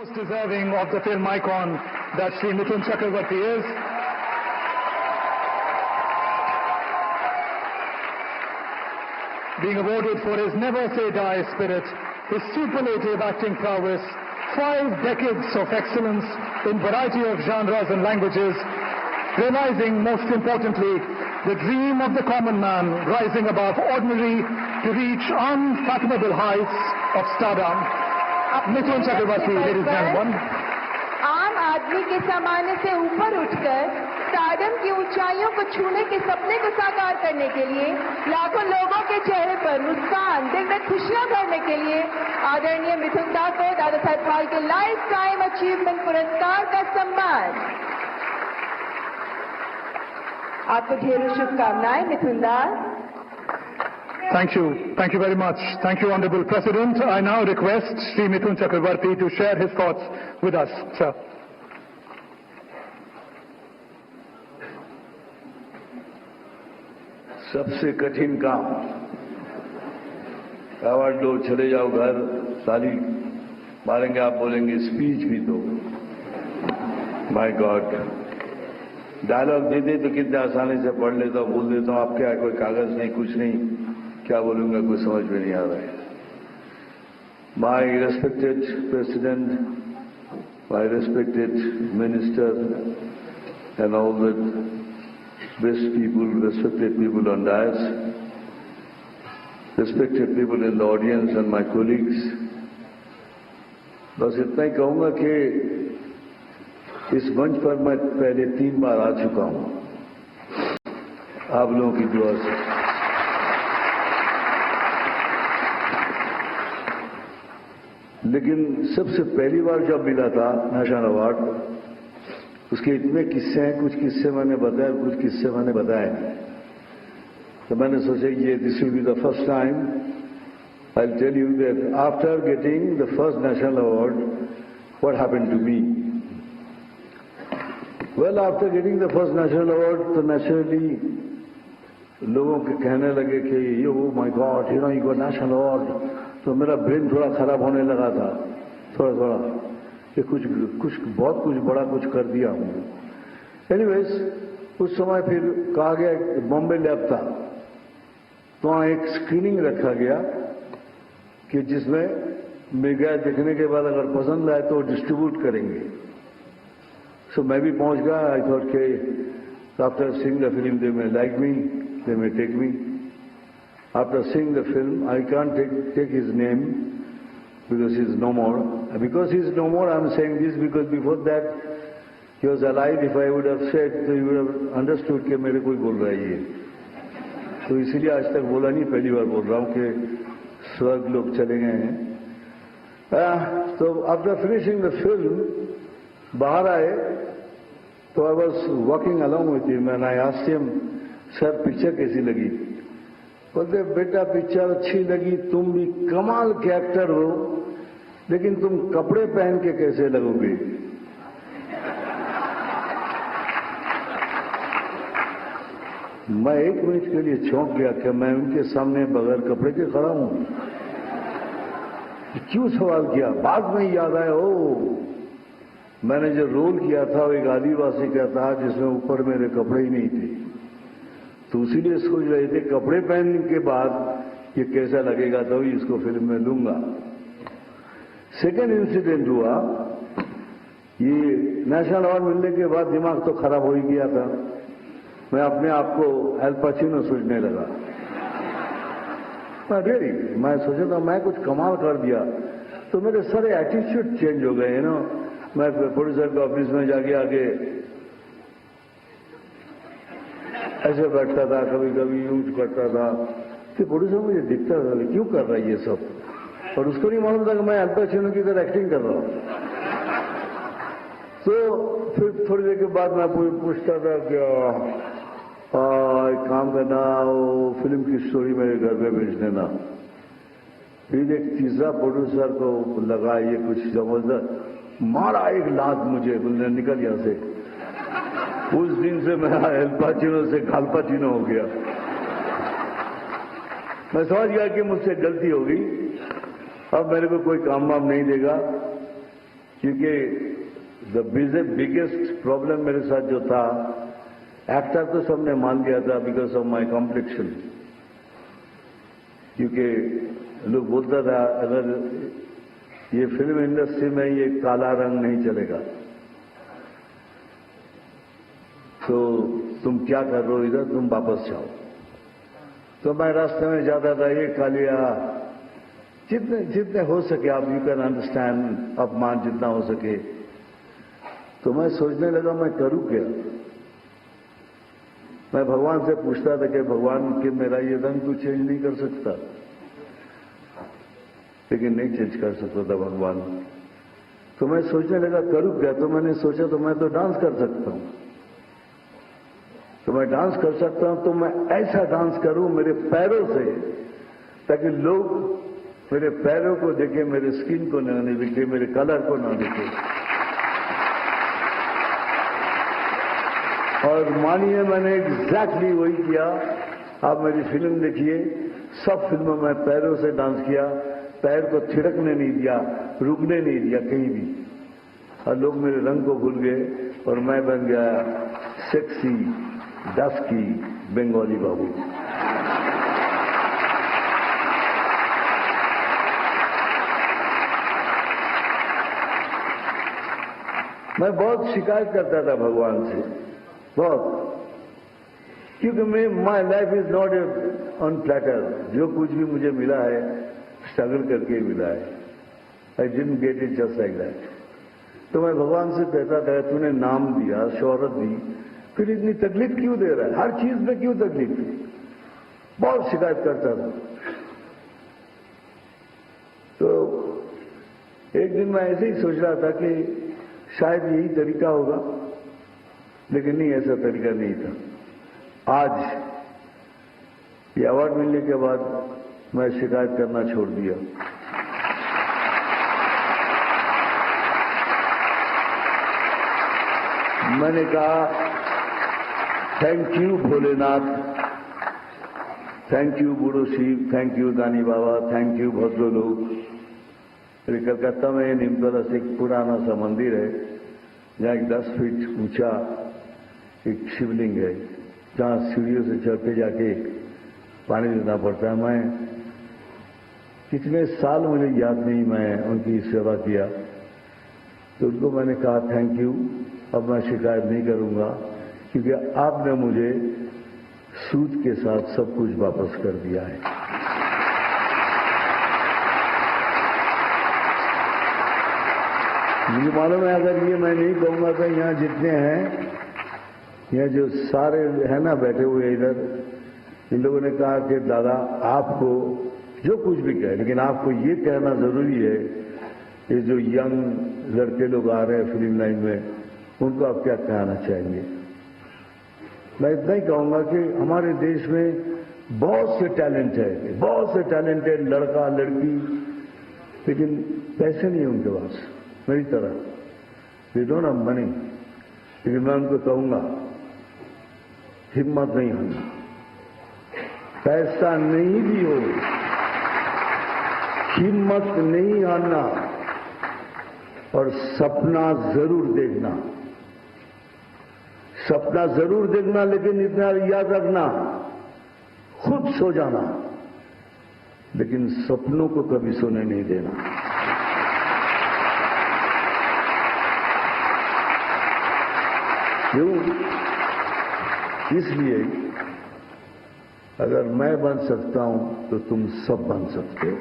Most deserving of the film icon that Sri Mithun Chakravarti is. Being awarded for his never-say-die spirit, his superlative acting prowess, 5 decades of excellence in variety of genres and languages, realizing most importantly the dream of the common man rising above ordinary to reach unfathomable heights of stardom. Mithun Chakravarti, ladies and gentlemen. आम आदमी के सामान्य से ऊपर उठकर stardom की ऊंचाइयों को छूने के सपने को साकार करने के लिए लाखों लोगों के चेहरे पर मुस्कान दिल में खुशियां भरने के लिए आदरणीय मिथुन दा को Dada Saheb Phalke life time achievement पुरस्कार का सम्मान। आपको ढेरों शुभकामनाएं मिथुन दा। Thank you. Thank you very much. Thank you, Honorable President. I now request Sri Mithun Chakravarti to share his thoughts with us. Sir. सबसे कठिन काम, अवार्ड लो, चले जाओ घर, ताली मारेंगे, आप बोलेंगे स्पीच भी दो। माय गॉड, डायलॉग दे दे तो कितने आसानी से पढ़ लेता हूँ, भूल देता हूँ। आप क्या, कोई कागज नहीं, कुछ नहीं, क्या बोलूंगा कुछ समझ में नहीं आ रहा है। My respected president, my respected minister and all the best people, respected people on dais, respected people in the audience and my colleagues, बस इतना ही कहूंगा कि इस मंच पर मैं पहले 3 बार आ चुका हूं आप लोगों की दुआ से। लेकिन सबसे पहली बार जब मिला था नेशनल अवार्ड, उसके इतने किस्से हैं, कुछ किस्से मैंने बताए, कुछ किस्से मैंने बताए। तो मैंने सोचा ये this will be the first time I will tell you that after getting the first national award what happened to me. Well, after getting the first national award तो नेचुरली लोगों के कहने लगे कि yo my god, you know you got national award. तो मेरा brain थोड़ा खराब होने लगा था, थोड़ा कि कुछ बहुत कुछ बड़ा कुछ कर दिया हूं। एनीवेज, उस समय फिर कहा गया, बॉम्बे लैब था तो वहां एक स्क्रीनिंग रखा गया कि जिसमें मेगा देखने के बाद अगर पसंद आए तो डिस्ट्रीब्यूट करेंगे। सो मैं भी पहुंच गया। आई थॉट के after seeing the film they may like me, they may take me. After seeing the film I can't take his name because he is no more. Because he is no more, I am saying this because before that he was alive. If I would have said, so you would have understood कि मेरे कोई बोल रहा है ये, तो इसीलिए आज तक बोला नहीं, पहली बार बोल रहा हूँ कि स्वर्ग लोग चले गए हैं। तो आफ्टर फिनिशिंग द फिल्म बाहर आए तो I was walking along with him and I asked him, sir picture कैसी लगी? बोलते बेटा पिक्चर अच्छी लगी, तुम भी कमाल के एक्टर हो, लेकिन तुम कपड़े पहन के कैसे लगोगे? मैं 1 मिनट के लिए चौंक गया कि मैं उनके सामने बगैर कपड़े के खड़ा हूं। क्यों सवाल किया? बाद में याद आया, ओ मैंने जो रोल किया था वो एक आदिवासी का था जिसमें ऊपर मेरे कपड़े ही नहीं थे, तो इसीलिए सोच रहे थे कपड़े पहनने के बाद ये कैसा लगेगा, तो इसको फिल्म में लूंगा। सेकेंड इंसिडेंट हुआ, ये नेशनल अवार्ड मिलने के बाद दिमाग तो खराब हो ही गया था। मैं अपने आप को एल पचिनो सोचने लगा। रियली मैं सोचा था मैं कुछ कमाल कर दिया, तो मेरे सारे एटीट्यूड चेंज हो गए। नो, मैं प्रोड्यूसर के ऑफिस में जाके आगे ऐसे बैठता था, कभी कभी यूं करता था कि प्रोड्यूसर मुझे दिखता था क्यों कर रहा है ये सब, और उसको नहीं मालूम था कि मैं अल पचिनो की तरह एक्टिंग कर रहा हूं। तो फिर थोड़ी देर के बाद मैं पूछता था कि एक काम करना, वो फिल्म की स्टोरी मेरे घर पे भेज देना। फिर एक तीसरा प्रोड्यूसर को लगा ये कुछ जबरदस्त, मारा एक लात मुझे, बोलने निकल यहां से। उस दिन से मैं एल पचिनो से खाल पचिनो हो गया। मैं समझ गया कि मुझसे गलती हो गई, अब मेरे को कोई काम वाम नहीं देगा। क्योंकि बिगेस्ट प्रॉब्लम मेरे साथ जो था, एक्टर तो सबने मान लिया था बिकॉज ऑफ माई कॉम्प्लेक्शन, क्योंकि लोग बोलता था अगर ये फिल्म इंडस्ट्री में ये काला रंग नहीं चलेगा तो तुम क्या कर रहे हो इधर, तुम वापस जाओ। तो मैं रास्ते में जाता था, ये कालिया, जितने जितने हो सके आप, यू कैन अंडरस्टैंड, अपमान जितना हो सके। तो मैं सोचने लगा मैं करूं क्या। मैं भगवान से पूछता था कि भगवान कि मेरा ये रंग तू चेंज नहीं कर सकता, लेकिन नहीं चेंज कर सकता था भगवान। तो मैं सोचने लगा करूं क्या। तो मैंने सोचा तो मैं तो डांस कर सकता हूं, तो मैं डांस कर सकता हूं, तो मैं ऐसा डांस करूं मेरे पैरों से, ताकि लोग मेरे पैरों को देखे, मेरे स्किन को ना देखे, मेरे कलर को ना देखे। और मानिए मैंने एग्जैक्टली वही किया। आप मेरी फिल्म देखिए, सब फिल्मों में पैरों से डांस किया, पैर को थिरकने नहीं दिया, रुकने नहीं दिया कहीं भी, और लोग मेरे रंग को भूल गए और मैं बन गया सेक्सी डस्की बंगाली बाबू। मैं बहुत शिकायत करता था भगवान से, बहुत, क्योंकि my life is not on platter. जो कुछ भी मुझे मिला है स्ट्रगल करके मिला है। I didn't get it just like that. तो मैं भगवान से कहता था तूने नाम दिया, शोहरत दी, फिर इतनी तकलीफ क्यों दे रहा है, हर चीज में क्यों तकलीफ दी। बहुत शिकायत करता था। तो एक दिन मैं ऐसे ही सोच रहा था कि शायद यही तरीका होगा, लेकिन नहीं, ऐसा तरीका नहीं था। आज ये अवार्ड मिलने के बाद मैं शिकायत करना छोड़ दिया। मैंने कहा thank you Bholenath, thank you Guru Shiv, thank you दानी बाबा, थैंक यू भद्र लोग। कलकत्ता में नीमतला से एक पुराना सा मंदिर है, जहां एक 10 फीट ऊंचा एक शिवलिंग है, जहां सीढ़ियों से चढ़ के जाके पानी देना पड़ता है। मैं कितने साल मुझे याद नहीं, मैं उनकी सेवा किया। तो उनको मैंने कहा थैंक यू, अब मैं शिकायत नहीं करूंगा, क्योंकि आपने मुझे सूद के साथ सब कुछ वापस कर दिया है। मुझे मालूम है अगर ये मैं नहीं कहूंगा तो यहां जितने हैं, यहां जो सारे है ना बैठे हुए इधर, इन लोगों ने कहा कि दादा आपको जो कुछ भी कहे, लेकिन आपको ये कहना जरूरी है कि जो यंग लड़के लोग आ रहे हैं फिल्म लाइन में, उनको आप क्या कहना चाहेंगे। मैं इतना ही कहूंगा कि हमारे देश में बहुत से टैलेंट है, बहुत से टैलेंटेड लड़का लड़की, लेकिन पैसे नहीं है उनके पास मेरी तरह, दे डोंट हैव मनी। लेकिन मैं उनको कहूंगा हिम्मत नहीं हारना, पैसा नहीं भी हो हिम्मत नहीं हारना, और सपना जरूर देखना, सपना जरूर देखना, लेकिन इतना याद रखना खुद सो जाना, लेकिन सपनों को कभी सोने नहीं देना। क्यों? इसलिए अगर मैं बन सकता हूं तो तुम सब बन सकते हो।